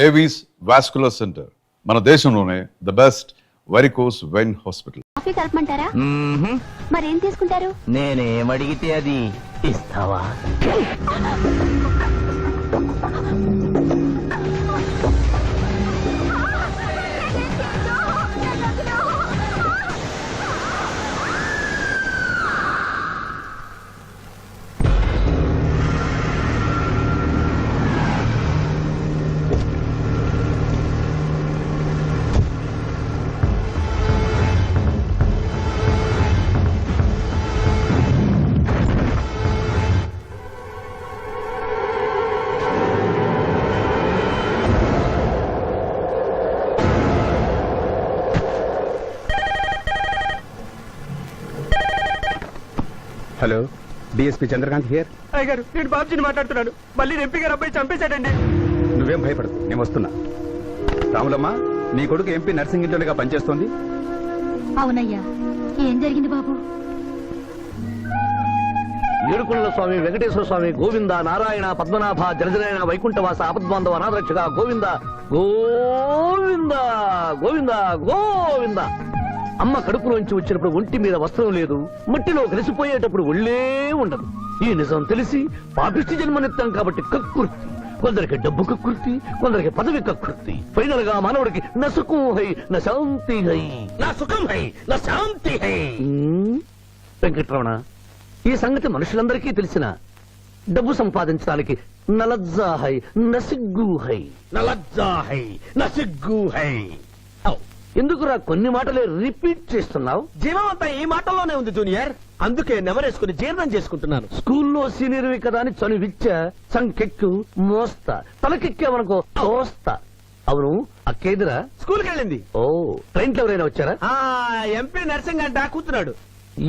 Avis vascular centre మన దేశంలోనే the best varicose vein hospital. Coffee కలపమంటారా? మరేం తీసుకుంటారు? నేనేమడిగితే అది ఇస్తావా? Hello, DSP Chandrakant here. అయ్యగారు, నేను బాబుజీని మాట్లాడుతున్నాను. మళ్ళీ ఎంపీ గారు అబ్బాయి చంపేశాడండి. నువ్వేం భయపడదు, నేను వస్తున్నా. రాములమ్మ, నీ కొడుకు ఎంపీ నర్సింగ్ ఇంటర్గా పనిచేస్తోంది. అవునయ్యా, ఏం జరిగింది బాబు? ఏడుకొండల స్వామి, వెంకటేశ్వర స్వామి, గోవింద, నారాయణ, పద్మనాభ, జలజనాయన, వైకుంఠవాస, ఆపద్బాంధవ, అనాథరక్షక, గోవింద గోవింద గోవింద గోవింద. అమ్మ కడుపులోంచి వచ్చినప్పుడు ఒంటి మీద వస్త్రం లేదు, మట్టిలో కలిసిపోయేటప్పుడు ఒళ్ళే ఉండదు. ఈ నిజం తెలిసి పాపిష్టి జన్మనిత్తాం కాబట్టి కక్కుర్తి. కొందరికి డబ్బు కక్కుర్తి, కొందరికి పదవి కక్కుర్తి. ఫైనల్ గా మానవుడికి నా సుఖం హై, నా శాంతి హై, నా సుఖం హై, నా శాంతి హై. వెంకటరమణ, ఈ సంగతి మనుషులందరికీ తెలిసిన డబ్బు సంపాదించడానికి నలజ్జా హై, నసిగ్గు హై, నలజ్జా హై, నసిగ్గు హై. ఎందుకురా కొన్ని మాటలే రిపీట్ చేస్తున్నావు? జీవం అంతా ఈ మాటల్లోనే ఉంది జూనియర్, అందుకే నెమరేసుకుని జీర్ణం చేసుకుంటున్నాను. స్కూల్లో సీనియర్వి కదా అని చనువిచ్చ సంకెక్కు మోస్తా, తలకెక్కావనుకో తోస్తా. అవును, అక్కేదిరా స్కూల్కి వెళ్ళింది. ఓ, ట్రైన్ లో ఎవరైనా వచ్చారా? ఎంపీ నర్సింగ్ అంట కూర్చున్నాడు.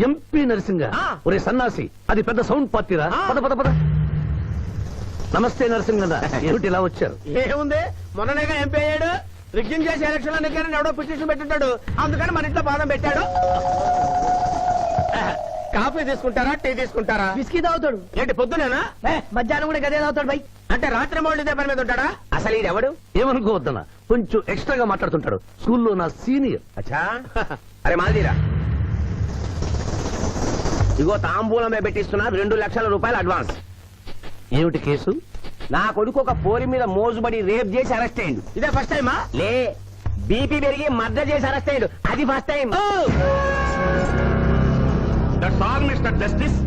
ఎంపీ నరసింగ? ఆ. ఒరే సన్నాసి, అది పెద్ద సౌండ్ పార్టీరా. ఆ. పద పద పద. నమస్తే నరసింగ, ఏమిటి ఇలా వచ్చారు? ఏముంది, మొన్ననేగా ఎంపీ అయ్యాడు. రిగ్గింగ్ చేసి ఎలక్షన్ లో నెగ్గారని ఎవడో పిటిషన్ పెట్టుంటాడు, అందుకని మన ఇంట్లో పాదం పెట్టాడు. కాఫీ తీసుకుంటారా, టీ తీసుకుంటారా? బిస్కీ తాగుతాడు. ఏంటి పొద్దునేనా? మధ్యాహ్నం కూడా గదే తాగుతాడు బై. అంటే రాత్రి మౌళ్ళు ఇదే పని మీద ఉంటాడా? అసలు ఇది ఎవడు? ఏమనుకోవద్దన్నా, కొంచెం ఎక్స్ట్రాగా మాట్లాడుతుంటాడు. స్కూల్లో నా సీనియర్. అచ్చా, అరే మాదిరా, ఇగో తాంబూలమే పెట్టిస్తున్నా, 2 లక్షల రూపాయలు అడ్వాన్స్. ఏమిటి కేసు? నా కొడుకు ఒక పోరి మీద మోజుబడి రేప్ చేసి అరెస్ట్ అయ్యిండు. ఇదే ఫస్ట్ టైమా? లే, బీపీ పెరిగి మర్డర్ చేసి అరెస్ట్ అయ్యిండు, అది first time. That's all, Mr. Justice.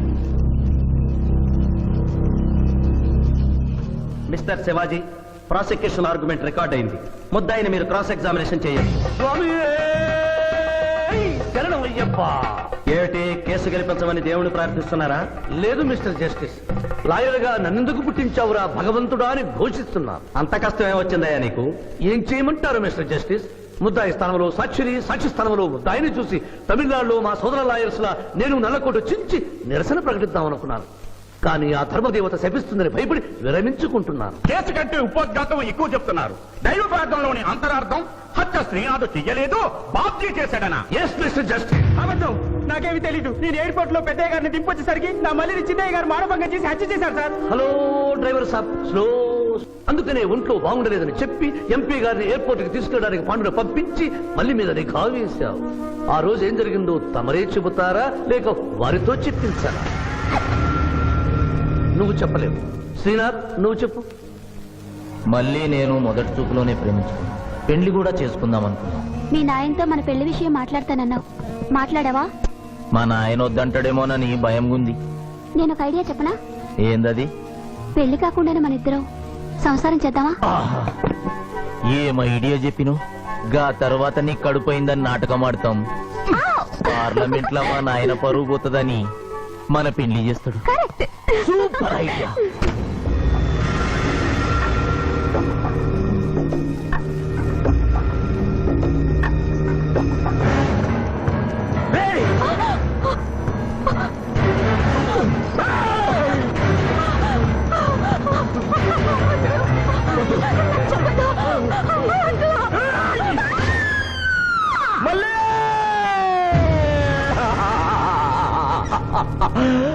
Mister Shivaji, prosecution argument record అయింది. ముద్దాయిని మీరు క్రాస్ ఎగ్జామినేషన్ చేయండి. ఏమిటి, కేసు గెలిపించమని దేవుని ప్రార్థిస్తున్నారా? లేదు మిస్టర్ జస్టిస్, లాయర్ గా నన్నెందుకు పుట్టించావురా భగవంతుడా అని ఘోషిస్తున్నాను. అంత కష్టం ఏమొచ్చిందయ్యా నీకు? ఏం చేయమంటారు మిస్టర్ జస్టిస్? ముద్దాయి స్థానంలో సాక్షిని, సాక్షి స్థానంలో ముద్దాయిని చూసి తమిళనాడులో మా సోదర లాయర్స్ లా నేను నల్లకోటు చించి నిరసన ప్రకటిద్దామనుకున్నాను. కానీ ఆ ధర్మదేవత శపిస్తుందని భయపడి విరమించుకుంటున్నాను. కేసు కంటే ఉపోద్ఘాతం ఎక్కువ చెప్తున్నారు. దైవ ప్రార్థనలోని అంతరార్థం హత్య శ్రీనాథ్ చెయ్యలేదు, బాబ్జీ చేశాడనా? Yes mister justice. అబద్ధం, నాకేమి తెలీదు. నేను ఎయిర్పోర్ట్ లో పెద్దయ్య గారిని దింపొచ్చేసరికి నా మళ్ళీ చిన్నయ్య గారు మానభంగం చేసి హత్య చేశారు సార్. హలో డ్రైవర్ సాబ్, స్లో. అందుకనే ఒంట్లో బాగుండలేదని చెప్పి ఎంపీ గారిని ఎయిర్పోర్ట్ కి తీసుకెళ్ళడానికి పాండును పంపించి మళ్ళీ మీద నిఘా వేశావు. ఆ రోజు ఏం జరిగిందో తమరే చెబుతారా, లేక వారితో చెప్పించారా? నువ్వు చెప్పలేవు. శ్రీనాథ్, నువ్వు చెప్పు. మళ్ళీ నేను మొదటి చూపులోనే ప్రేమించుకున్నాను, పెళ్లి కూడా చేసుకుందాం అనుకున్నాను. మీ నాయనతో మన పెళ్లి విషయం మాట్లాడతానన్నావు, మాట్లాడావా? మా నాయన వద్దంటాడేమోనని భయం ఉంది. నేను ఒక ఐడియా చెప్పనా? ఏందది? పెళ్లి కాకుండానే మన ఇద్దరం సంసారం చేద్దామా? ఆహా, ఏం ఐడియా చెప్పిను. గా తర్వాత నీ కడుపోయిందని నాటకం ఆడతాం. పార్లమెంట్ లో మా నాయన పరువు పోతుందని మన పెళ్లి చేస్తాడు. Super idea.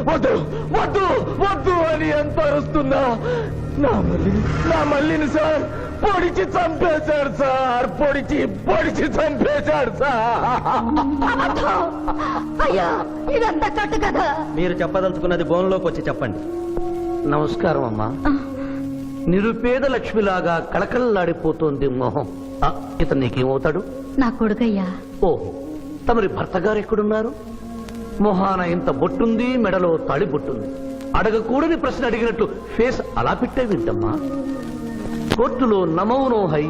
వద్దు వద్దు వద్దు అని ఎంత అరుస్తున్నా నా మళ్ళీని సార్ పొడిచి చంపేశాడు సార్, పొడిచి చంపేశాడు సార్. అయ్యా ఇదంతా కట్టు కదా. మీరు చెప్పదలుచుకున్నది బోన్లోకి వచ్చి చెప్పండి. నమస్కారం అమ్మా. నిరుపేద లక్ష్మిలాగా కళకళలాడిపోతోంది మొహం. ఇతను నీకేమవుతాడు? నా కొడుకయ్యా. ఓహో, తమరి భర్త గారు ఎక్కడున్నారు? మొహాన ఇంత బొట్టుంది, మెడలో తాళి బొట్టుంది. అడగకూడని ప్రశ్న అడిగినట్టు ఫేస్ అలా పెట్టే వింటమ్మా. కోర్టులో నమౌనో హై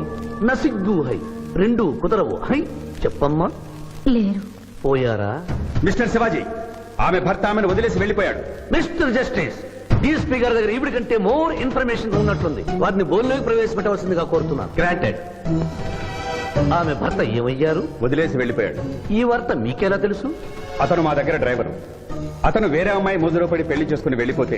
నసిగ్గు హై, రెండు కుదరవు హై. చెప్పమ్మా. లేరు. పోయారా? మిస్టర్ శివాజీ, ఆమె భర్త ఆమెను వదిలేసి వెళ్ళిపోయాడు. మిస్టర్ జస్టిస్, డీఎస్పీ గారి దగ్గర ఈవిడ కంటే మోర్ ఇన్ఫర్మేషన్ ఉన్నట్లుంది. వారిని బోన్లోకి ప్రవేశపెట్టవలసిందిగా కోరుతున్నాను. గ్రాంటెడ్. ఆమె భర్త ఏమయ్యారు? వదిలేసి వెళ్ళిపోయాడు. ఈ వార్త మీకెలా తెలుసు? అతను మా దగ్గర డ్రైవరు. అతను వేరే అమ్మాయి ముద్రలో పడి పెళ్లి చేసుకుని వెళ్ళిపోతే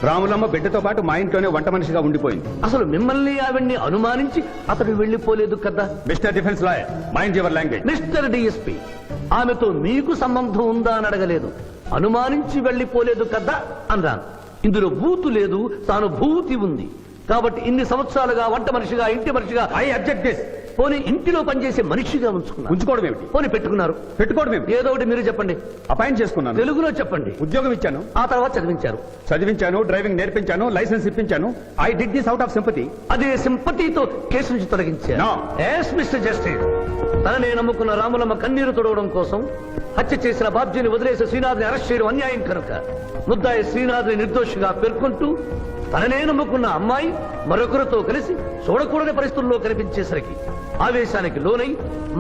రాములమ్మ బిడ్డతో పాటు మా ఇంట్లోనే వంట మనిషిగా ఉండిపోయింది. అసలు మిమ్మల్ని ఆవిడ్ని అనుమానించి అతడు వెళ్ళిపోలేదు కదా. Mister defence lawyer, mind your language. Mister DSP, ఆమెతో మీకు సంబంధం ఉందా అని అడగలేదు, అనుమానించి వెళ్ళిపోలేదు కదా అన్నాను. ఇందులో బూతు లేదు, తాను భూతి ఉంది. కాబట్టి ఇన్ని సంవత్సరాలుగా వంట మనిషిగా, ఇంటి మనిషిగా, ఐ అబ్జెక్ట్ దిస్. పోనీ ఇంటిలో పనిచేసే మనిషిగా ఉంచుకున్నారు. ఉంచుకోవడం ఏమిటి? పోనీ పెట్టుకున్నారు. పెట్టుకోవడం ఏమిటి? ఏదో ఒకటి మీరు చెప్పండి. అపాయింట్ చేసుకున్నాను. తెలుగులో చెప్పండి. ఉద్యోగం ఇచ్చాను, ఆ తర్వాత చదివించారు. చదివించాను, డ్రైవింగ్ నేర్పించాను, లైసెన్స్ ఇప్పించాను. I did this out of sympathy. అదే సింపతితో కేసు నుంచి తొలగించారు. No. ఎస్ మిస్టర్ జస్టిస్, తననే నమ్ముకున్న రాములమ్మ కన్నీరు తొడవడం కోసం హత్య చేసిన బాబ్జీని వదిలేసి శ్రీనాథ్ని అరెస్ట్ చేయడం అన్యాయం కనుక ముద్దాయి శ్రీనాథ్ని నిర్దోషిగా పేర్కొంటూ తననే నమ్ముకున్న అమ్మాయి మరొకరితో కలిసి చూడకూడని పరిస్థితుల్లో కనిపించేసరికి ఆవేశానికి లోనై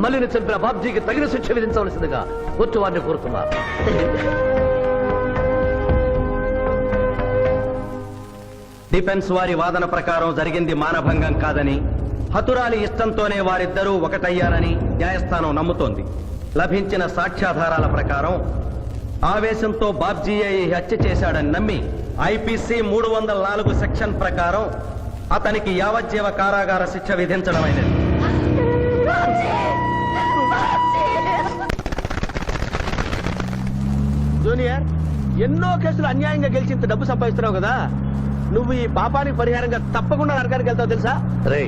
మల్లిని చంపిన బాబ్జీకి తగిన శిక్ష విధించవలసిందిగా కోర్టు వారిని కోరుతున్నారు. డిఫెన్స్ వారి వాదన ప్రకారం జరిగింది మానభంగం కాదని, హతురాలి ఇష్టంతోనే వారిద్దరూ ఒకటయ్యారని న్యాయస్థానం నమ్ముతోంది. లభించిన సాక్ష్యాధారాల ప్రకారం ఆవేశంతో బాబ్జీయే ఈ హత్య చేశాడని నమ్మి ఐపీసీ 304 సెక్షన్ ప్రకారం అతనికి యావజ్జీవ కారాగార శిక్ష విధించడమైనది. జూనియర్, ఎన్నో కేసులు అన్యాయంగా గెలిచి ఇంత డబ్బు సంపాదిస్తున్నావు కదా, నువ్వు ఈ పాపానికి పరిహారంగా తప్పకుండా నరకానికి వెళ్తావు తెలుసా? రే,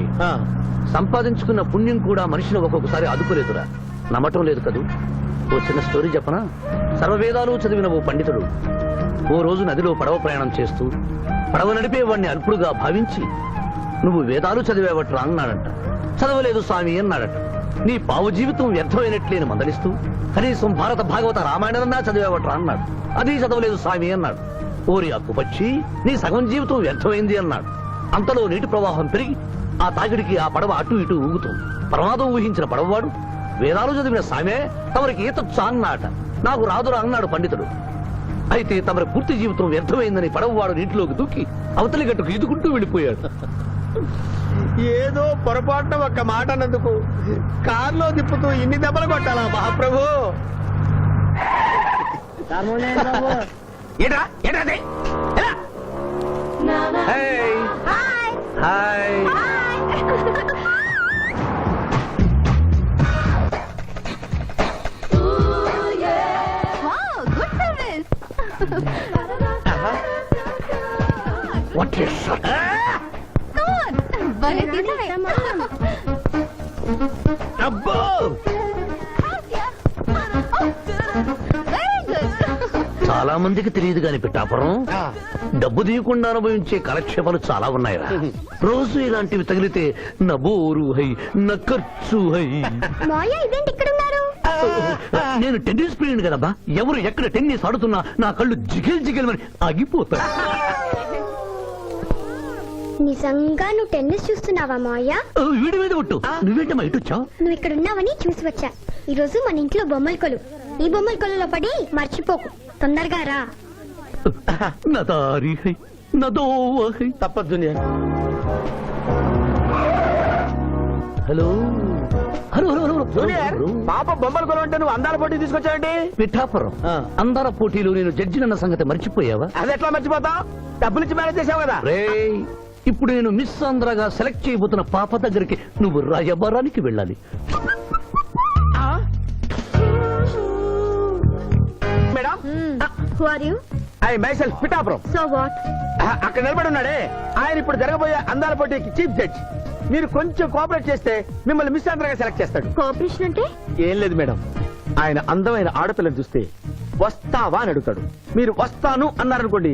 సంపాదించుకున్న పుణ్యం కూడా మనిషిని ఒక్కొక్కసారి అదుపులేదురా. నమ్మటం లేదు కదూ. ఓ చిన్న స్టోరీ చెప్పనా? సర్వవేదాలు చదివిన ఓ పండితుడు ఓ రోజు నదిలో పడవ ప్రయాణం చేస్తూ పడవ నడిపే వాడిని అల్పుడుగా భావించి, నువ్వు వేదాలు చదివేవట్రా అన్నాడంట. చదవలేదు స్వామి అన్నాడట. నీ పావు జీవితం వ్యర్థమైనట్లేని మందలిస్తూ, కనీసం భారత భాగవత రామాయణన్నా చదివేవట్రా అన్నాడు. అది చదవలేదు స్వామి అన్నాడు. ఓరి అక్కుపక్షి, నీ సగం జీవితం వ్యర్థమైంది అన్నాడు. అంతలో నీటి ప్రవాహం పెరిగి ఆ తాగిడికి ఆ పడవ అటు ఇటు ఊగుతుంది. ప్రమాదం ఊహించిన పడవవాడు, వేదాలు చదివిన సామే తమరికి ఈతొచ్చా అన్నాట. నాకు రాదురా అన్నాడు పండితుడు. అయితే తమరి పూర్తి జీవితం వ్యర్థమైందని పడవవాడు నీటిలోకి దూకి అవతలి గట్టుకు ఈదుకుంటూ వెళ్ళిపోయాడు. ఏదో పొరపాటున ఒక్క మాట అన్నందుకు కారులో తిప్పుతూ ఇన్ని దెబ్బలు కొట్టాలా మహాప్రభు? ఏట్రా ఏట్రా హాయ్. What is shot? అబ్బో, చాలా మందికి తెలియదు గాని పిఠాపురం, డబ్బు తీయకుండా అనుభవించే కాలక్షేపాలు చాలా ఉన్నాయిరా. రోజు ఇలాంటివి తగిలితే నా బోరు హై, నా ఖర్చు హై. నేను టెన్నిస్ ప్లేయర్ కదబ్బా. ఎవరు ఎక్కడ టెన్నిస్ ఆడుతున్నా నా కళ్ళు జిగిల్ జిగిల్ అని ఆగిపోతాయి. నిజంగా నువ్వు టెన్నిస్ చూస్తున్నావా మావయ్య? వీడి మీద ఒట్టు. నువ్వేంటమ్మా ఇటు వచ్చావు? నువ్వు ఇక్కడ ఉన్నావని చూసి వచ్చా. ఈ రోజు మన ఇంట్లో బొమ్మల కొలు. ఈ బొమ్మల కొలులో పడి మర్చిపోకు. తొందరగా రా. నా దారి హై, నా దోవ హై. తప్పదు junior. Hello hello hello hello junior, పాప బొమ్మల కొలు అంటే నువ్వు అందాల పోటీ తీసుకొచ్చావండి? పిఠాపురం అందాల పోటీలు నేను జడ్జినన్న సంగతి మర్చిపోయావా? అది ఎట్లా మర్చిపోతా? డబ్బులు ఇచ్చి మేనేజ్ చేసావు కదా. ఇప్పుడు నేను మిస్ ఆంధ్రగా సెలెక్ట్ చేయబోతున్న పాప దగ్గరికి నువ్వు రాయబారానికి వెళ్ళాలి. Madam, Who are you? I myself Pithapuram. So what? అక్కడ నిలబడి ఉన్నాడే ఆయన ఇప్పుడు జరగబోయే అందాల పోటీకి చీఫ్ జడ్జ్. మీరు కొంచెం కోఆపరేట్ చేస్తే మిమ్మల్ని మిస్ ఆంధ్రగా సెలెక్ట్ చేస్తాడు. కోఆపరేషన్ అంటే ఏం లేదు మేడం, ఆయన అందమైన ఆడపిల్లని చూస్తే వస్తావా అని అడుగుతాడు. మీరు వస్తాను అన్నారనుకోండి,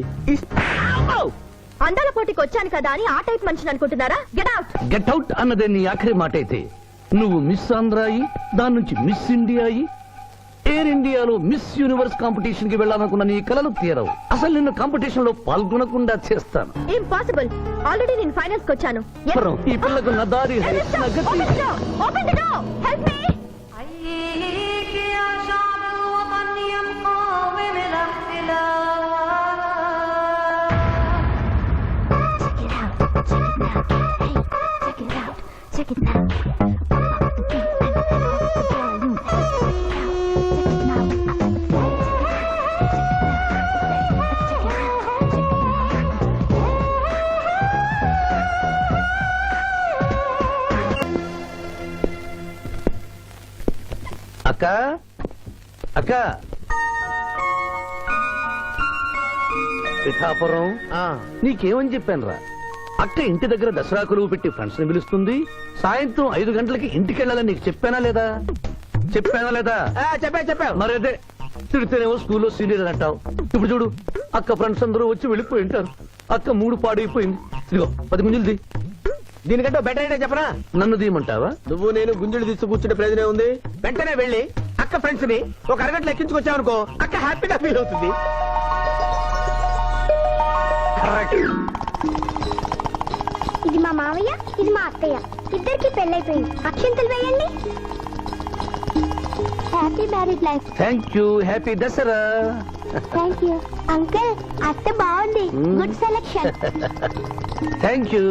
అందాల పోటీకి వచ్చాను కదా అని ఆ టైప్ మనిషిని అనుకుంటున్నారా? Get out. గెట్ అవుట్ అన్నదే నీ ఆఖరి మాట అయితే నువ్వు మిస్ ఆంధ్ర అయి దాని నుంచి మిస్ ఇండియా అయి ఎయిర్ ఇండియాలో మిస్ యూనివర్స్ కాంపిటీషన్ కి వెళ్ళాలనుకున్న నీ కలలు తీరవు. అసలు నిన్ను కాంపిటీషన్ లో పాల్గొనకుండా చేస్తాను. ఇంపాసిబుల్. ఆల్రెడీ నేను ఫైనల్స్ కి వచ్చాను. పరం, ఈ పిల్లకు నా దారి హై, నా గతి. Open the door. Help me. Check it out. అక్క అక్క పిఠాపురం నీకేమని చెప్పాను రా? అక్క ఇంటి దగ్గర దసరా కొలువు పెట్టి ఫ్రెండ్స్ ని పిలుస్తుంది. సాయంత్రం 5 గంటలకి ఇంటికి వెళ్ళాలని నీకు చెప్పానా లేదా? చెప్పావు. మరి అదే తిడితేనేమో స్కూల్లో సీనియర్ అని అంటావు. ఇప్పుడు చూడు, అక్క ఫ్రెండ్స్ అందరూ వచ్చి వెళ్ళిపోయి ఉంటారు. అక్క మూడు పాడైపోయింది. ఇదిగో 10 గుంజులు తీ. దీనికంటే బెటర్ అయితే చెప్పనా? నన్ను తీయమంటావా? నువ్వు నేను గుంజులు తీసి కూర్చుంటే ప్రయోజనం ఉంది. వెంటనే వెళ్ళి అక్క ఫ్రెండ్స్ ని ఒక అరగంటలో ఎక్కించుకొచ్చావనుకో, అక్క హ్యాపీగా ఫీల్ అవుతుంది. ఇది మా మావయ్య, ఇది మా అత్తయ్య. ఇద్దరికి పెళ్ళైపోయింది. అక్షంతలు వేయండి. Happy married life. Thank you. Happy Dasara. Thank you uncle. అత్త బాగుంది. Good selection. Thank you.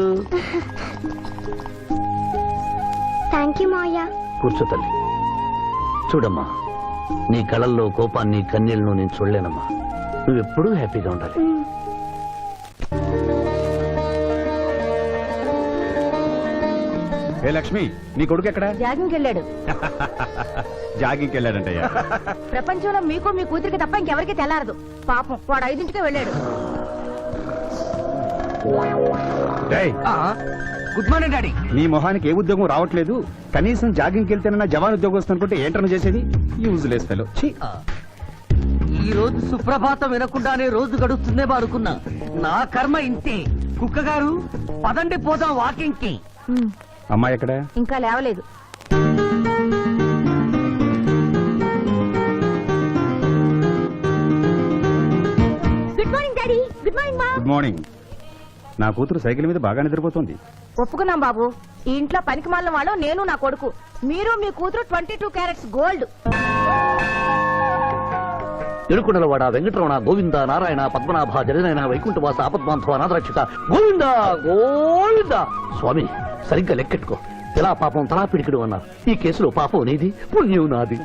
Thank you మావయ్య. కూర్చో తల్లి. చూడమ్మా, నీ కళల్లో కోపాన్ని కన్నీళ్లను నేను చూడలేనమ్మా. నువ్వెప్పుడూ హ్యాపీగా ఉండాలి. ఏ లక్ష్మి, నీ కొడుకు ఎక్కడ? జాగింగ్కి వెళ్ళాడు. జాగింగ్కి వెళ్ళాడంటయ్యా. ప్రపంచంలో మీకు మీ కూతురికి తప్ప ఇంకెవరికి తెల్లారదు. పాపం వాడు 5ంటికే వెళ్ళాడు. డేయ్, గుడ్ మార్నింగ్ డాడీ. నీ మొహానికి ఏ ఉద్యోగం రావట్లేదు. కనీసం జాగింగ్కి వెళ్తేనన్నా జవాన్ ఉద్యోగం వస్తుంది అనుకుంటే ఏంటన్నా చేసేది? Useless fellow. ఈ రోజు సుప్రభాతం వినకుండానే రోజు గడుస్తుందే అనుకున్నా. నా కర్మ ఇంతే. కుక్క గారు పదండి పోదాం వాకింగ్ కి. అమ్మాయి ఎక్కడ? ఇంకా లేవలేదు. Good morning daddy. Good morning మా. Good morning. నా కూతురు సైకిల్ మీద బాగా నిద్రపోతుంది. ఒప్పుకున్నాం బాబు. ఈ ఇంట్లో పనికి మాలిన వాళ్ళు నేను, నా కొడుకు. మీరు మీ కూతురు 22 క్యారెట్స్ గోల్డ్. ఎరుకుడలవాడ వెంకటరమణ గోవింద నారాయణ పద్మనాభ జగనైన వైకుంఠవాస ఆపద్బాంధవ అనాథరక్షక గోవింద గోవింద. స్వామి, సరిగ్గా లెక్కెట్టుకో. ఎలా పాపం తలా పిడికిడు అన్నారు. ఈ కేసులో పాపం నీది, పుణ్యం నాది.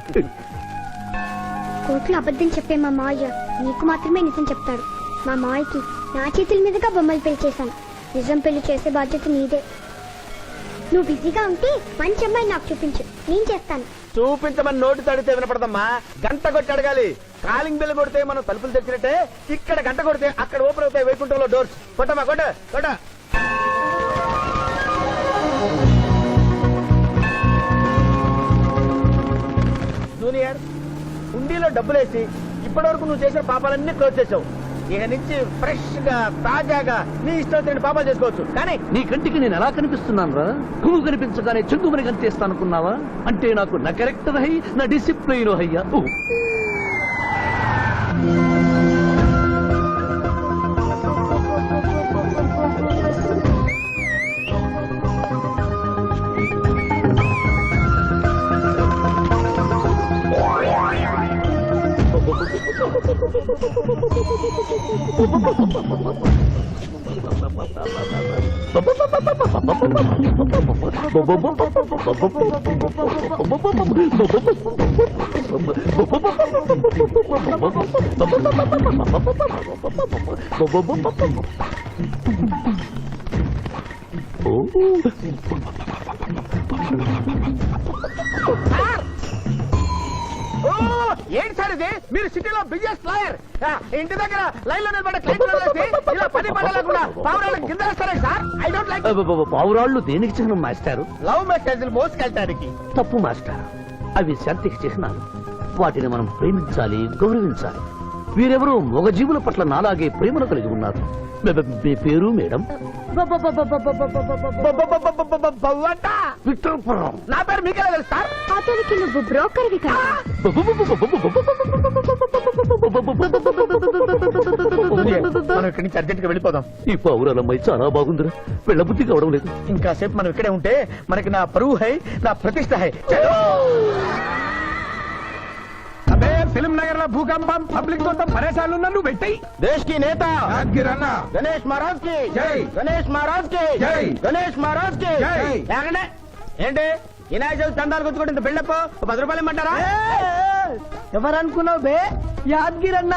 కోర్టులో అబద్ధం చెప్పే మా మావయ్య నీకు మాత్రమే నిజం చెప్తాడు. మా మావయ్యకి నా చేతుల మీదుగా బొమ్మలు పెళ్లి చేశాను. నిజం పెళ్లి చేసే బాధ్యత నీదే. నువ్వు బిజీగా ఉంటే మంచి అమ్మాయి నాకు చూపించు, నేను చేస్తాను. చూపించమని నోటి తడితే వినపడదమ్మా. గంట కొట్టి అడగాలి. కాలింగ్ బెల్ కొడితే మనం తలుపులు తెచ్చినట్టే ఇక్కడ గంట కొడితే అక్కడ ఓపెన్ అవుతాయి వైకుంఠంలో డోర్స్. కొట్టమ్మా, కొట్ట కొట్ట. జూనియర్, హుండీలో డబ్బులేసి ఇప్పటి వరకు నువ్వు చేసిన పాపాలన్నీ క్లోజ్ చేసావు. ఇక నుంచి ఫ్రెష్ గా తాజాగా నీ ఇష్టం వచ్చిన పాపాలు చేసుకోవచ్చు. కానీ నీ కంటికి నేను ఎలా కనిపిస్తున్నాను రా? పువ్వు కనిపించగానే చెంగుమని కనిపిస్తాను అనుకున్నావా? అంటే నాకు నా క్యారెక్టర్ హై, నా డిసిప్లిన్ హయ్యా. ఏంటి సార్ ఇది? మీరు సిటీలో బిజినెస్ లాయర్, ఇంటి దగ్గర లైన్ లో నిలబడే క్లయింట్లు ఇలా పని పడలేకుండా పావురాలను కింద వేస్తారే సార్? I don't like. పావురాళ్ళు దేనికి చిహ్నం మాస్టారు? లవ్ మెసేజ్లు మోసుకెళ్ళటానికి. తప్పు మాస్టర్, అవి శాంతికి చిహ్నాలు. వాటిని మనం ప్రేమించాలి, గౌరవించాలి. వీరెవరూ మొగజీవుల పట్ల నాలాగే ప్రేమను కలిగి ఉన్నారు. మీ పేరు మేడం? విక్టర్పురం. నా పేరు మీకెలా తెలుసు సార్? అతనికి నువ్వు బ్రోకర్వి కదా. మనం ఇక్కడి నుంచి అర్జెంట్ గా వెళ్ళిపోదాం. ఈ పావురాలమ్మాయి చాలా బాగుందిరా, వెళ్ళబుద్ధి కావడం లేదు. ఇంకాసేపు మనం ఇక్కడే ఉంటే మనకి నా పరువు హై, నా ప్రతిష్ట హై. చలో. అబే ఫిల్మ్ నగర్ లో భూకంపం, పబ్లిక్ మొత్తం పరేషాన్లు ఉన్నారు, నువ్వు పెట్టాయి. దేశ్ కి నేత యాద్గిరన్న గణేష్ మహారాజ్ కి జై. గణేష్ మహారాజ్ కి జై. గణేష్ మహారాజ్ కి జై. ఏమండి? ఏంటి వినాయక చవితి చందాలు గుర్తుకుంటే ఇంత బిల్డప్ 10 రూపాయలు ఇమ్మంటారా? ఎవరు అనుకున్నావు బే? యాద్గిరన్న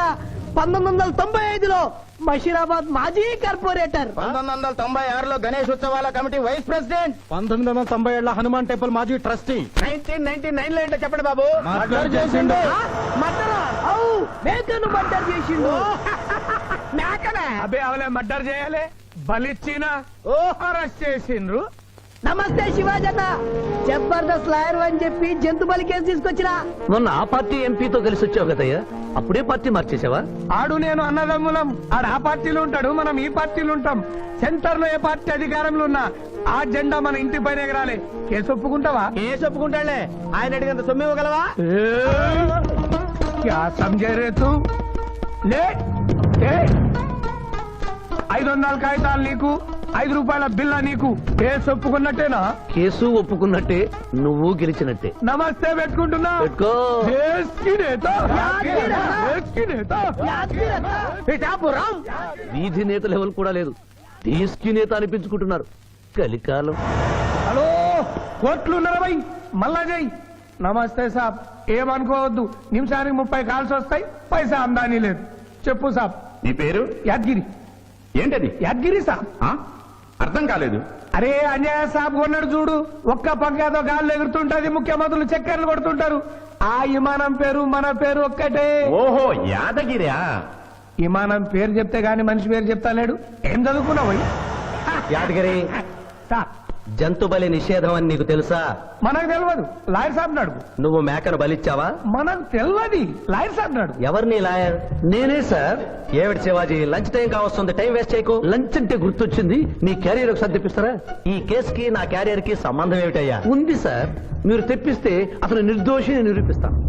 1995లో బషీరాబాద్ మాజీ కార్పొరేటర్. 1996లో గణేష్ ఉత్సవాల committee vice president. 1997 Hanuman temple మాజీ ట్రస్టీ. 1999 లో ఏంటో చెప్పండి బాబు. మర్డర్ చేసిండు. మర్డరా? అవు, మేకను మర్డర్ చేసిండు. మేకనే. అబే అవలే మర్డర్ చేయాలి, బలిచ్చిన అరెస్ట్ చేసిండ్రు. నమస్తే శివాజన్న, జబర్దస్త్ లాయర్ అని చెప్పి జంతు బలి కేసు తీసుకొచ్చినా. మొన్న ఆ పార్టీ ఎంపీతో కలిసి వచ్చావు కదయ్యా, అప్పుడే పార్టీ మార్చేసావా? ఆడు నేను అన్నదమ్ములం, ఆడు ఆ పార్టీలో ఉంటాడు, మనం ఈ పార్టీలో ఉంటాం. సెంటర్ లో ఏ పార్టీ అధికారంలో ఉన్నా ఆ జెండా మన ఇంటి పైన ఎగరాలి. కేసు ఒప్పుకుంటావా? ఏ చెప్పుకుంటాడులే, ఆయన అడిగినంత సొమ్ము ఇవ్వగలవా? क्या समझे रे तू? ले 500 కాగితాలు నీకు, 5 రూపాయల బిల్ల నీకు. కేసు ఒప్పుకున్నట్టేనా? కేసు ఒప్పుకున్నట్టే, నువ్వు గెలిచినట్టే. నమస్తే పెట్టుకుంటున్నా. పెట్టుకో. దేశ్ కి నేత, దేశ్ కి నేత. పిఠాపురం వీధి నేత లెవెల్ కూడా లేదు, దేశ్ నేత అనిపించుకుంటున్నారు. కలికాలం. హలో, కోట్లు ఉన్నారా భయ్? మళ్ళా జై. నమస్తే సాబ్, ఏమనుకోవద్దు, నిమిషానికి 30 కాల్స్ వస్తాయి, పైసా అందానీ లేదు. చెప్పు సాబ్. నీ పేరు యాద్గిరి. ఏంటది? యాద్గిరి సాబ్. ఆ? అర్థం కాలేదు. అరే అన్యాయ సాబ్ కొన్నాడు చూడు, ఒక్క పక్కతో గాల్లో ఎగురుతుంటది, ముఖ్యమంత్రులు చక్కర్లు కొడుతుంటారు. ఆ విమానం పేరు మన పేరు ఒక్కటే. ఓహో, యాదగిరా. విమానం పేరు చెప్తే గాని మనిషి పేరు చెప్తా లేడు. ఏం చదువుకున్నావు? యాదగిరి, సాబ్ జంతు బలి నిషేధం అని నీకు తెలుసా? మనకు తెలియదు, లాయర్ సాబ్ నాడు. నువ్వు మేకను బలిచ్చావా? మనకు తెలియదు, లాయర్ సాబ్ నాడు. ఎవరిని లాయర్? నేనే సార్. ఏమిటి శివాజీ, లంచ్ టైం కావస్తుంది, టైం వేస్ట్ చేయకు. లంచ్ అంటే గుర్తొచ్చింది, నీ క్యారియర్ ఒకసారి తెప్పిస్తారా? ఈ కేసుకి నా క్యారియర్ కి సంబంధం ఏమిటయ్యా? ఉంది సార్, మీరు తెప్పిస్తే అతను నిర్దోషిని నిరూపిస్తాను.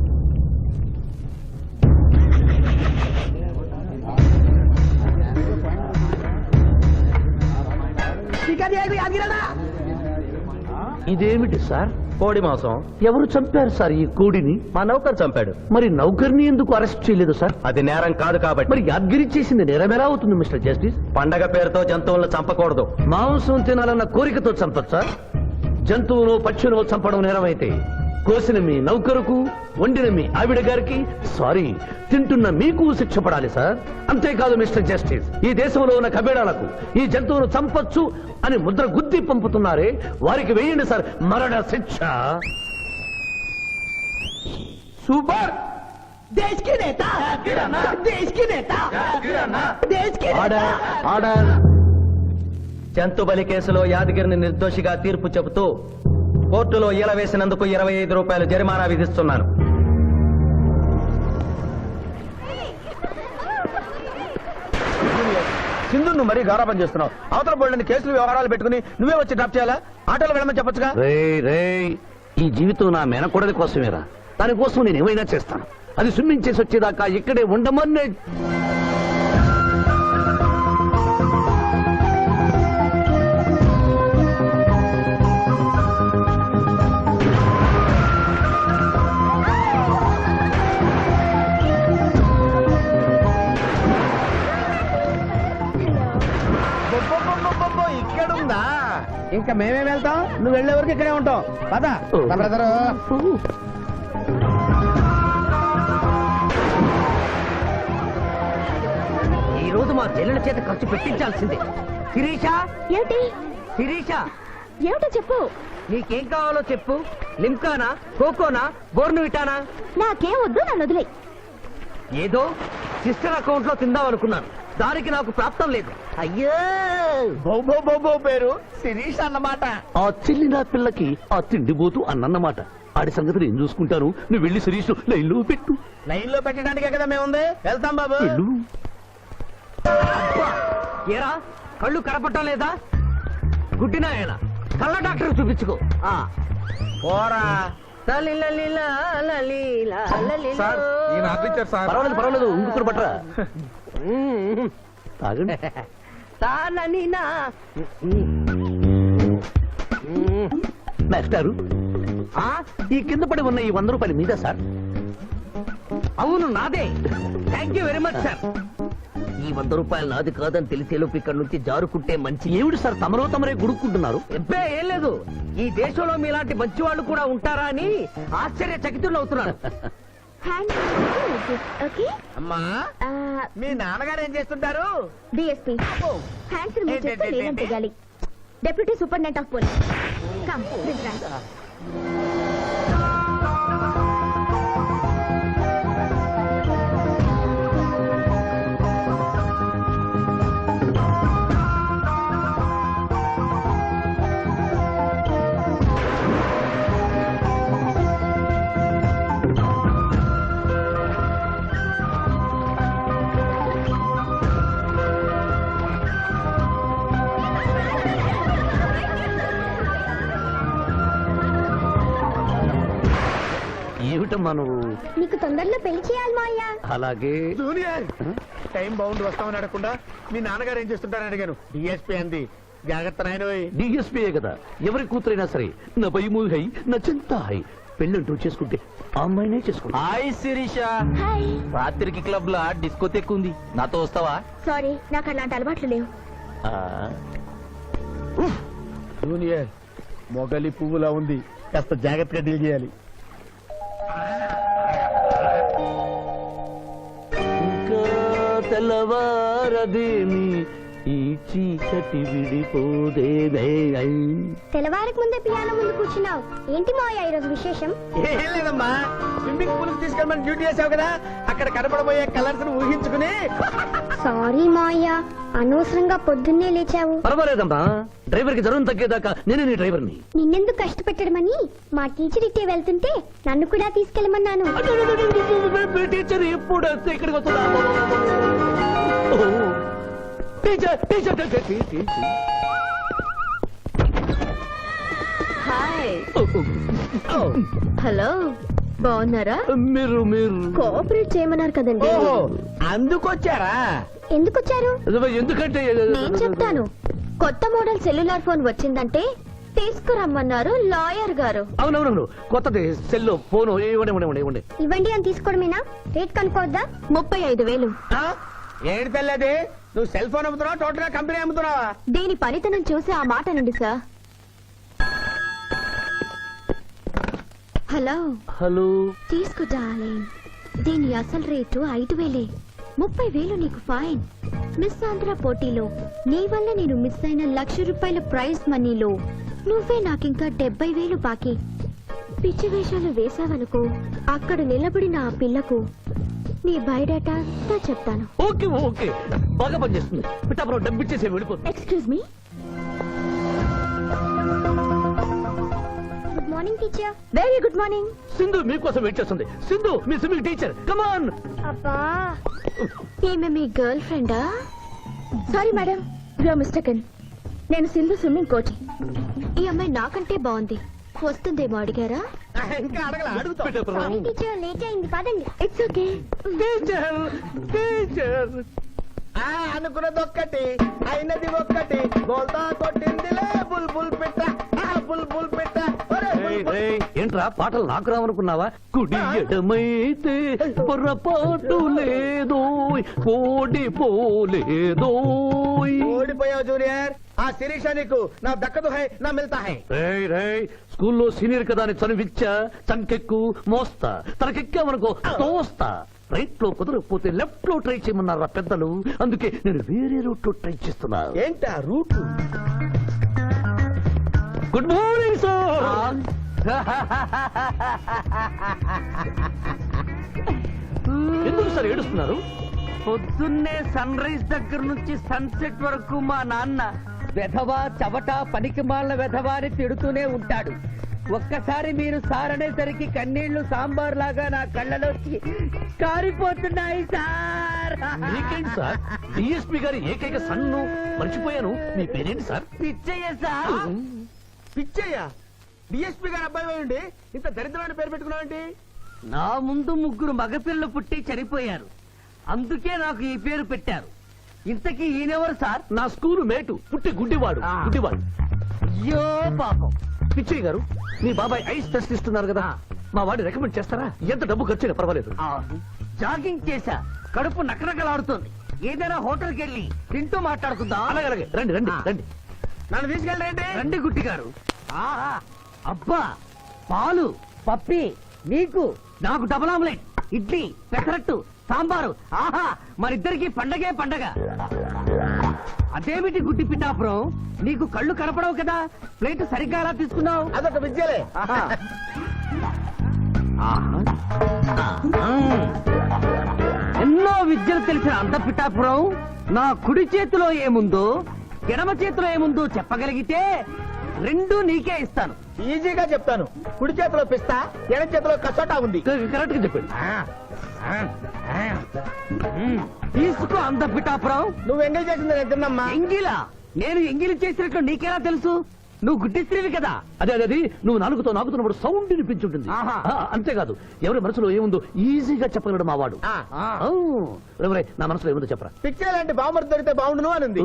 ఇదేమిటి సార్? కోడి మాంసం. ఎవరు చంపారు సార్ ఈ కోడిని? మా నౌకర్ చంపాడు. మరి నౌకర్ని ఎందుకు అరెస్ట్ చేయలేదు సార్? అది నేరం కాదు కాబట్టి. మరి యాద్గిరి చేసింది నేరం ఎలా అవుతుంది మిస్టర్ జస్టిస్? పండగ పేరుతో జంతువులను చంపకూడదు. మాంసం తినాలన్న కోరికతో చంపచ్చా? జంతువును పక్షులను చంపడం నేరమైతే కోసిన మీ నౌకరుకు, వండిన మీ ఆవిడ గారికి, సారీ, తింటున్న మీకు శిక్ష పడాలి సార్. అంతేకాదు మిస్టర్ జస్టిస్, ఈ దేశంలో ఉన్న కబేడాలకు ఈ జంతువును చంపొచ్చు అని ముద్ర గుద్ది పంపుతున్నారే, వారికి వేయండి సార్ మరణ శిక్ష. సూపర్. దేశ్ కి నేత, దేశ్ కి నేత, దేశ్ కి నేత. Order, order. జంతు బలి కేసులో యాదగిరిని నిర్దోషిగా తీర్పు చెబుతూ కోర్టులో ఈల వేసినందుకు 25 రూపాయలు జరిమానా విధిస్తున్నాను. సింధు నువ్వు మరీ గారాబం చేస్తున్నావు. అవతల బోల్డని కేసులు వ్యవహారాలు పెట్టుకుని నువ్వే వచ్చి డ్రాప్ చేయాలా? ఆటోలో వెళ్ళమని చెప్పొచ్చుగా. ఈ జీవితం నా మేనకోడలి కోసమేరా, దానికోసం నేను ఏమైనా చేస్తాను. అది స్విమ్మింగ్ చేసి వచ్చేదాకా ఇక్కడే ఉండమని. ఇక్కడుందా? ఇంకా మేమేం వెళ్తాం, నువ్వు వెళ్లే వరకు ఇక్కడే ఉంటాం. పద బ్రదరు. ఈ రోజు మా చెల్లెల చేత ఖర్చు పెట్టించాల్సిందే. శిరీష, ఏమిటి? శిరీష, ఏమిటో చెప్పు. నీకేం కావాలో చెప్పు, లిమ్కానా, కోకోనా, బోర్నువిటానా? నాకేం వద్దు, నన్ను వదిలే. ఏదో సిస్టర్ అకౌంట్ లో తిందాం అనుకున్నాను, దానికి నాకు ప్రాప్తం లేదు. అయ్యో బో పేరు శిరీష్ అన్నమాట. ఆ చెల్లి నా పిల్లకి ఆ తిండిపోతూ అన్నమాట. ఆడి సంగతి నేను చూసుకుంటాను. నువ్వు వెళ్ళి శిరీష్ లైన్లో పెట్టు. లైన్ లో పెట్టడానికే కదా మేముంది. వెళ్తాం బాబు. వెళ్ళు. అబ్బా, ఏరా కళ్ళు కనపడటం లేదా? గుడ్డినాయన కళ్ళ డాక్టర్ చూపించుకో. ఆ, పోరా. పర్వాలేదు ఇంకొకరు పట్టరా. తాగండి. మాస్టారు, ఈ కింద పడి ఉన్న ఈ 100 రూపాయలు మీద సార్? అవును నాదే. Thank you very much sir. ఈ 100 రూపాయలు నాది కాదని తెలిసేలోపు ఇక్కడ నుంచి జారుకుంటే మంచి. ఏమిటి సార్ తమరే గుడుక్కుంటున్నారు? ఎబ్బే ఏం లేదు, ఈ దేశంలో మీలాంటి మంచి వాళ్ళు కూడా ఉంటారా అని ఆశ్చర్యచకితులు అవుతున్నాను. ఓకే అమ్మా, మీ నాన్నగారు ఏం చేస్తుంటారు? డిఎస్పీ హ్యాండ్స్ రిమూవ్ చేస్తే లేదని తెగాలి. Deputy superintendent of police. Come this rank. ఏమిటమ్మా నువ్వు? నీకు తొందరలో పెళ్లి చేయాలి మావయ్య. అలాగే. జూనియర్, టైం బౌండ్ వస్తామని అడగకుండా మీ నాన్నగారు ఏం చేస్తుంటారని అడిగాను. డిఎస్పీ అంది. జాగ్రత్త నాయనోయ్. డిఎస్పీయే కదా, ఎవరి కూతురైనా సరే నా భయము హై, నా చింత హై. పెళ్ళంటూ చేసుకుంటే ఆ అమ్మాయినే చేసుకుంటా. హాయ్ శిరీష. హాయ్. రాత్రికి క్లబ్ లా డిస్కో తెక్కుంది, నాతో వస్తావా? సారీ, నాకు అలాంటి అలవాట్లు లేవు. జూనియర్, మొగలి పువ్వులా ఉంది, కాస్త జాగ్రత్తగా డీల్ చేయాలి. ఇంకా తెల్లవారదేమి ఈ చీకటి విడిపోదేవే. తెల్లవారికి ముందే పియానో ముందు కూర్చున్నావు. ఏంటి మావయ్య ఈరోజు విశేషం? ఏం లేదమ్మా, స్విమ్మింగ్ పూల్ తీసుకెళ్ళమని డ్యూటీ చేసావు కదా, అక్కడ కనపడబోయే కలర్స్ ఊహించుకుని. సారీ మావయ్య, అనవసరంగా పొద్దున్నే లేచావు. పర్వాలేదమ్మా, డ్రైవర్ కి జ్వరం తగ్గేదాకా నేనే నీ డ్రైవర్ని. నిన్నెందుకు కష్టపెట్టడమని మా టీచర్ ఇట్టే వెళ్తుంటే నన్ను కూడా తీసుకెళ్ళమన్నాను. టీచర్ ఎప్పుడు వస్తే ఇక్కడికి వస్తుందా? Teacher teacher teacher. Hi. Hello, బాగున్నారా? మీరు కోఆపరేట్ చేయమన్నారు కదండి. ఓహో, అందుకొచ్చారా? ఎందుకు వచ్చారు? ఎందుకంటే నేను చెప్తాను. కొత్త మోడల్ సెల్యులార్ ఫోన్ వచ్చిందంటే తీసుకురమ్మన్నారు లాయర్ గారు. అవునవును, కొత్తది సెల్ ఫోన్ ఇవ్వండి. ఇవ్వండి అని తీసుకోవడమేనా? రేట్ కనుక్కోవద్దా? 35,000. ఏడు తెల్లది, నువ్వు సెల్ ఫోన్ అమ్ముతున్నావా, టోటల్ గా కంపెనీ అమ్ముతున్నావా? దీని పనితనం చూసి ఆ మాట నండి సార్. హలో, తీసుకో డార్లింగ్. దీని అసలు రేటు 5,000. 30,000 నీకు ఫైన్. మిస్ ఆంధ్ర పోటీలో నీ వల్ల నేను మిస్ అయిన ₹1,00,000 ప్రైజ్ మనీలో నువ్వే నాకింకా 70,000 బాకీ. పిచ్చి వేషాలు వేసావనుకో, అక్కడ నిలబడిన ఆ పిల్లకు నీ బయోడేటా అంతా చెప్తాను. ఓకే బాగా పనిచేస్తుంది. పిఠాపురం డబ్బిచ్చేసి వెళ్ళిపో. Excuse me. Good morning teacher. Very good morning. Sindhu మీకోసం వెయిట్ చేస్తుంది. సింధు మీ స్విమ్మింగ్ టీచర్, కమాన్. అబ్బా, ఈమె మీ గర్ల్ ఫ్రెండా? Sorry madam, you are mistaken. నేను సింధు స్విమ్మింగ్ కోచ్. ఈ అమ్మాయి నాకంటే బాగుంది, వస్తుందేమో అడిగారా? ఇంకా అడగల, అడుగుతా. సారీ టీచర్, లేట్ అయింది, పదండి. It's okay. టీచర్ అనుకున్నది ఒక్కటి, అయినది ఒక్కటి. బోల్తా కొట్టిందిలే బుల్బుల్ పిట్ట, బుల్బుల్ పిట్ట. ఏంట్రా పాటలు నాకు రావనుకున్నావా? కుడి ఎడమైతే పొరపాటు లేదో, ఓడిపోలేదో. ఓడిపోయావు జూనియర్. ఆ శిరీష నీకు నా దక్కదు హై, నా మిల్తా హై. స్కూల్లో సీనియర్ కదా అని చనివిచ్చా, చంకెక్కు మోస్తా, తనకెక్కామనుకో తోస్తా. రైట్ లో కుదరకపోతే లెఫ్ట్ లో ట్రై చేయమన్నారా పెద్దలు, అందుకే నేను వేరే రూట్ లో ట్రై చేస్తున్నా. ఏంటా రూట్? Good morning sir. ఎందుకు సార్ ఏడుస్తున్నారు? పొద్దున్నే సన్ రైజ్ దగ్గర నుంచి సన్సెట్ వరకు మా నాన్న వెధవా చవట పనికి మాల వెధవా అని తిడుతూనే ఉంటాడు. ఒక్కసారి మీరు సార్ అనేసరికి కన్నీళ్లు సాంబార్ లాగా నా కళ్ళలోకి కారిపోతున్నాయి సార్. మీకేంటి సార్? డిఎస్పీ గారి ఏకైక సన్ను మర్చిపోయాను. మీ పేరేంటి sir? Pichaiah sir. Pichaiah DSP గారు అబ్బాయి ఉండి ఇంత దరిద్రమైన పేరు పెట్టుకున్నావేంటి? నా ముందు 3 మగపిల్లలు పుట్టి చనిపోయారు, అందుకే నాకు ఈ పేరు పెట్టారు. ఇంతకీ ఈయనెవరు సార్? నా స్కూలు మేటు, పుట్టి గుడ్డివాడు. గుడ్డివాడు. అయ్యో పాపం. పిచ్చయ్య గారు, మీ బాబాయ్ ఐస్ టెస్ట్ ఇస్తున్నారు కదా, మా వాడిని రికమెండ్ చేస్తారా? ఎంత డబ్బు ఖర్చు అయినా పర్వాలేదు. జాగింగ్ చేశా, కడుపు నకనకలాడుతోంది. ఏదైనా హోటల్కి వెళ్ళి తింటూ మాట్లాడుకుందాం. అలాగే అలాగే, రండి రండి రండి. నన్ను తీసుకెళ్ళండి. రండి గుట్టి గారు. ఆహా, అబ్బా, పాలు పప్పి, నీకు నాకు డబుల్ ఆమ్లెట్, ఇడ్లీ, పెసరట్టు, సాంబారు. ఆహా, మరిద్దరికి పండగే పండగ. అదేమిటి గుడ్డి పిఠాపురం, నీకు కళ్ళు కనపడవు కదా, ప్లేట్ సరిగ్గా ఎలా తీసుకున్నావు? అదొక విద్యలే. ఆహా. ఎన్నో విద్యలు తెలిసిన అంత పిఠాపురం నా కుడి చేతిలో ఏముందో ఎడమ చేతిలో ఏముందో చెప్పగలిగితే 2 నీకే ఇస్తాను. ఈజీగా చెప్తాను. కుడి చేతిలో పిస్తా, ఎడం చేతిలో కసోటా ఉంది. కరెక్ట్ గా చెప్పండి. తీసుకో అంత పిఠాపురం. నువ్వు ఎంగేజ్ చేసింది నేను తిన్నమ్మా. ఎంగిలా? నేను ఎంగిలి చేసినట్లు నీకెలా తెలుసు? నువ్వు గుడ్డిస్త్రీవి కదా. అదే అదే, అది నువ్వు నాలుగుతో నాకుతున్నప్పుడు సౌండ్ వినిపించుంటుంది. ఆహా. అంతేకాదు, ఎవరి మనసులో ఏముందో ఈజీగా చెప్పగలడు మా వాడు. నా మనసులో ఏముందో చెప్పరా? పిచ్చే లాంటి బాంబర్ దొరికితే బాగుండును అని ఉంది.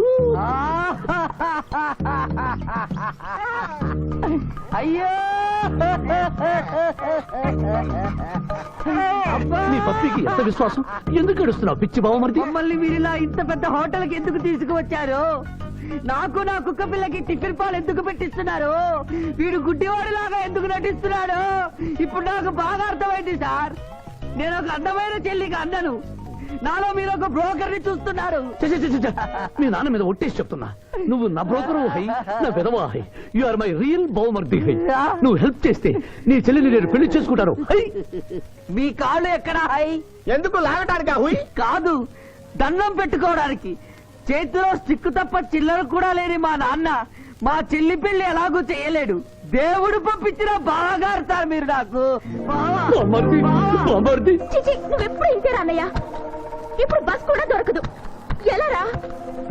అయ్యో నీ పప్పికి ఎంత విశ్వాసం? ఎందుకు ఏడుస్తున్నావు పిచ్చి బావమరిది? మమ్మల్ని వీరిలా ఇంత పెద్ద హోటల్కి ఎందుకు తీసుకువచ్చారు? నాకు నా కుక్క పిల్లకి టిఫిన్ పాలు ఎందుకు పెట్టిస్తున్నారు? వీడు గుడ్డివాడిలాగా ఎందుకు నటిస్తున్నాడు? ఇప్పుడు నాకు బాగా అర్థమైంది సార్. నేను ఒక అందమైన చెల్లికి అందను, నాలో మీరు ఒక బ్రోకర్ ని చూస్తున్నారు. ఛ, ఛ, ఛ, ఛ, ఛ. మీ నాన్న మీద ఒట్టేసి చెప్తున్నా, నువ్వు నా బ్రోకరు హై, నా విధవా హై. యు ఆర్ మై రియల్ బావమర్ది హై. నువ్వు హెల్ప్ చేస్తే నీ చెల్లిని నేను పెళ్లి చేసుకుంటాను. హై. మీ కాళ్ళు ఎక్కడా హై? ఎందుకు లాగటానికి హుయ్? కాదు, దండం పెట్టుకోవడానికి. చేతిలో స్టిక్ తప్ప చిల్లర కూడా లేని మా నాన్న మా చెల్లి పెళ్లి ఎలాగూ చేయలేడు. దేవుడు పంపించిన బావగారు సార్ మీరు నాకు. బావమర్ది, బావమర్ది. నువ్వెప్పుడు ఇంతే రానయ్య. ఇప్పుడు బస్ కూడా దొరకదు. ఎలా రా?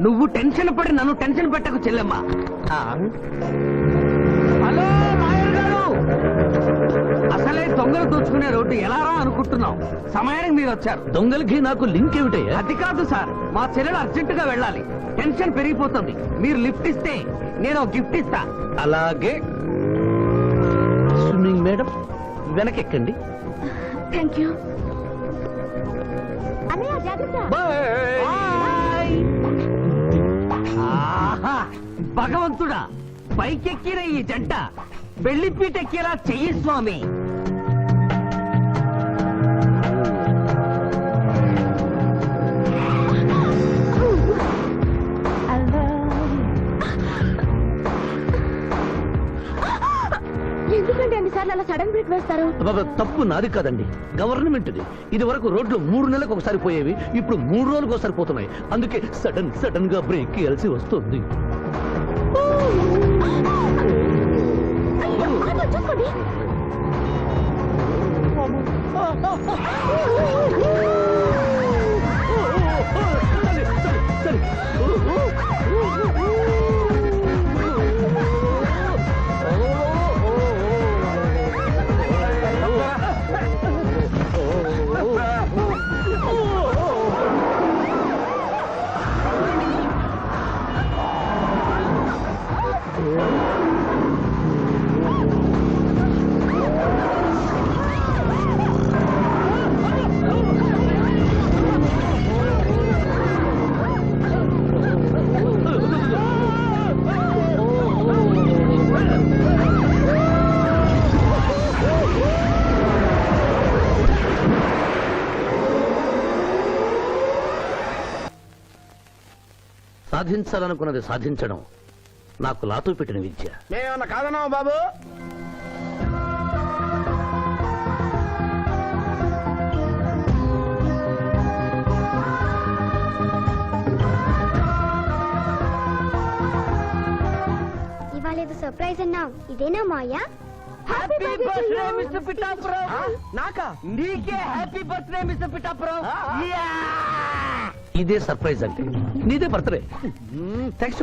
నువ్వు టెన్షన్ పడి నన్ను టెన్షన్ పెట్టకు చెల్లెమ్మ. హలో లాయర్ గారు, అసలే దొంగలు దోచుకునే రోడ్డు ఎలా రా అనుకుంటున్నావు? సమయానికి మీరు వచ్చారు. దొంగలకి నాకు లింక్ ఏమిటయ్యా? అది కాదు సార్, మా చెల్లెలు అర్జెంట్ గా వెళ్ళాలి. టెన్షన్ పెరిగిపోతుంది. మీరు లిఫ్ట్ ఇస్తే నేను గిఫ్ట్ ఇస్తా. అలాగే. స్విమ్మింగ్ మేడం, వెనకెక్కండి. థ్యాంక్ యూ అన్నయ్య. జాగ్రత్త. బాయ్. ఆహా, భగవంతుడా, పైకెక్కిన ఈ జంట వెళ్లిపీటెక్కేలా చెయ్యి స్వామి. ఎందుకంటే అన్నిసార్లు అలా సడన్ బ్రేక్ వేస్తారు? అబ్బబ్బ, తప్పు నాది కాదండి, గవర్నమెంట్ది. ఇది వరకు రోడ్లు 3 నెలలకు ఒకసారి పోయేవి, ఇప్పుడు 3 రోజులకు ఒకసారి పోతున్నాయి. అందుకే సడన్ గా బ్రేక్ ఇయ్యాల్సి వస్తుంది. చూసుకోండి. సాధించాలనుకున్నది సాధించడం నాకు లాతో పెట్టిన విద్య. మేమేమన్నా కాదన్నావా బాబు? సర్ప్రైజ్ అన్నావు ఇదేనా Maya? Happy birthday mister Pithapuram. నాకా? నీకే హ్యాపీ బర్త్డే మిస్టర్ పిఠాపురం. ఇదే సర్ప్రైజ్ అంటే నీదే బర్త్డే. థ్యాంక్స్.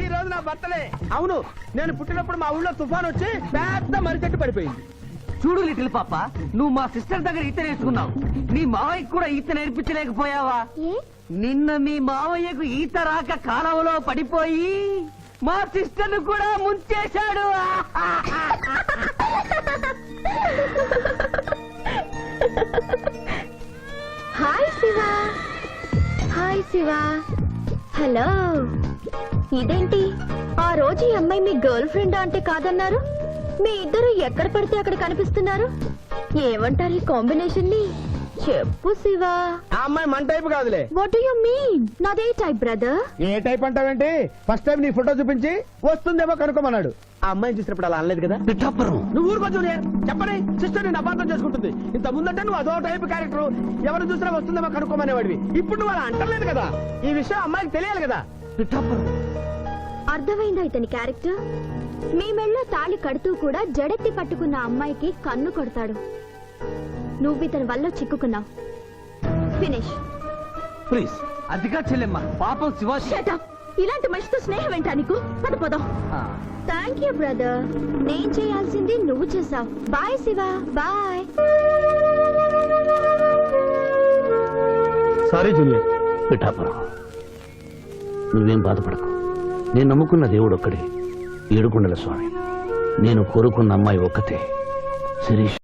ఈ రోజు నా బర్త్డే. అవును, నేను పుట్టినప్పుడు మా ఊళ్ళో తుఫాన్ వచ్చి పెద్ద మర్రి చెట్టు పడిపోయింది. చూడు లిటిల్ పాప, నువ్వు మా సిస్టర్ దగ్గర ఈత నేర్చుకున్నావు. నీ మావయ్యకు కూడా ఈత నేర్పించలేకపోయావా? ఏ నిన్న మీ మావయ్యకు ఈత రాక కాలువలో పడిపోయి మా సిస్టర్ కూడా ముంచేశాడు. Hi Shiva. Hi Shiva. Hello. ఇదేంటి ఆ రోజు ఈ అమ్మాయి మీ గర్ల్ ఫ్రెండ్ అంటే కాదన్నారు? మీ ఇద్దరు ఎక్కడ పడితే అక్కడ కనిపిస్తున్నారు. ఏమంటారు ఈ కాంబినేషన్ ని? చెప్పు శివ. ఆ అమ్మాయి మన టైప్ కాదులే. What do you mean? నాదే టైప్ బ్రదర్. ఏ టైప్ అంటావేంటి? ఫస్ట్ టైం నీ ఫోటో చూపించి వస్తుందేమో కనుక్కోమన్నాడు. ఆ అమ్మాయిని చూసినప్పుడు అలా అనలేదు కదా. నువ్వు ఊరుకో జూనియర్. చెప్పని సిస్టర్ నేను అపార్థం చేసుకుంటుంది. ఇంత ముందంటే నువ్వు అదో టైప్ క్యారెక్టర్, ఎవరు చూసినా వస్తుందేమో కనుక్కోమనేవాడివి. ఇప్పుడు నువ్వు అలా అంటలేదు కదా. ఈ విషయం అమ్మాయికి తెలియాలి కదా. అర్థమైందా ఇతని క్యారెక్టర్? మీ మెళ్ళో తాళి కడుతూ కూడా జడెత్తి పట్టుకున్న అమ్మాయికి కన్ను కొడతాడు. నువ్వు ఇతని వల్ల చిక్కుకున్నావు. ఫినిష్. ప్లీజ్ అదిగా చెల్లెమ్మ, పాపం శివాజీ. Shut up. ఇలాంటి మనిషితో స్నేహం ఏంటా నీకు? పదపోదాం. Thank you brother. నేను చేయాల్సింది నువ్వు చేసావు. Bye Shiva. Bye. Sorry junior. Pithapuram, నువ్వేం బాధపడకు. నేను నమ్ముకున్న దేవుడు ఒక్కడే, ఏడుకొండల స్వామి. నేను కోరుకున్న అమ్మాయి ఒక్కతే, శిరీష్.